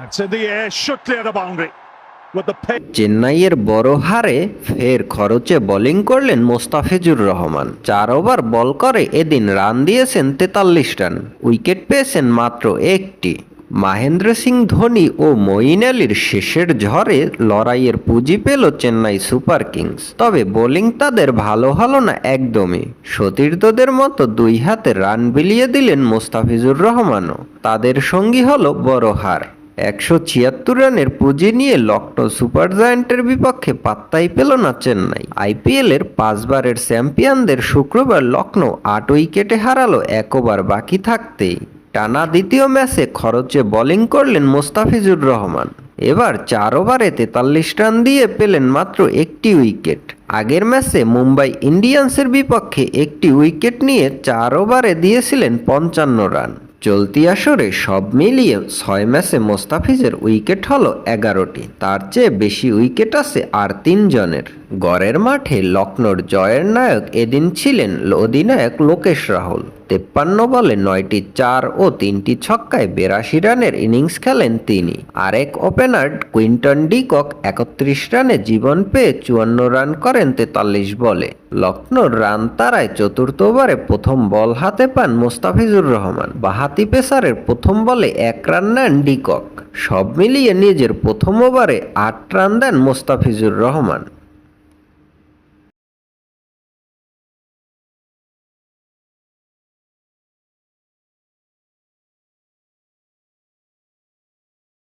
It's in the air, should clear the boundary. With the চেন্নাইয়ের বড় হারে ফের খরচে বোলিং করলেন মোস্তাফিজুর রহমান। 4 ওভার বল করে এদিন রান দিয়েছেন 43 রান, উইকেট পেয়েছেন মাত্র একটি। মহেন্দ্র সিং ধোনি ও মঈন আলীর শেষের ঝড়ে লড়াইয়ের পুঁজি পেল চেন্নাই সুপার কিংস। তবে বোলিং তাদের ভালো হলো না একদমই। সতীর্থদের মতো দুই হাতে রান বিলিয়ে দিলেন মোস্তাফিজুর রহমানও। তাদের সঙ্গী হলো বড় হার। 176 রানের পুঁজি নিয়ে লখনৌ সুপার জায়ান্টের বিপক্ষে পাত্তাই পেল না চেন্নাই। আইপিএলের 5 বারের চ্যাম্পিয়নদের শুক্রবার লখনৌ 8 উইকেটে হারালো 1 ওভার বাকি থাকতেই। টানা দ্বিতীয় ম্যাচে খরচে বোলিং করলেন মোস্তাফিজুর রহমান। এবার 4 ওভারে 43 রান দিয়ে পেলেন মাত্র একটি উইকেট। আগের ম্যাচে মুম্বাই ইন্ডিয়ান্সের বিপক্ষে একটি উইকেট নিয়ে 4 ওভারে দিয়েছিলেন 55 রান। চলতি আসরে সব মিলিয়ে 6 ম্যাচে মোস্তাফিজের উইকেট হলো 11টি। তার চেয়ে বেশি উইকেট আছে আর 3 জনের। গড়ের মাঠে লখনৌর জয়ের নায়ক এদিন ছিলেন অধিনায়ক লোকেশ রাহুল। 53 বলে 9টি 4 ও 3টি ছক্কায় 82 রানের ইনিংস খেলেন তিনি। আরেক ওপেনার কুইন্টন ডি কক 31 রানে জীবন পেয়ে 54 রান করেন 43 বলে। লখনৌর রান তারায় চতুর্থ ওভারে প্রথম বল হাতে পান মোস্তাফিজুর রহমান। বাঁহাতি পেসারের প্রথম বলে 1 রান নেন ডি কক। সব মিলিয়ে নিজের প্রথম ওভারে 8 রান দেন মোস্তাফিজুর রহমান।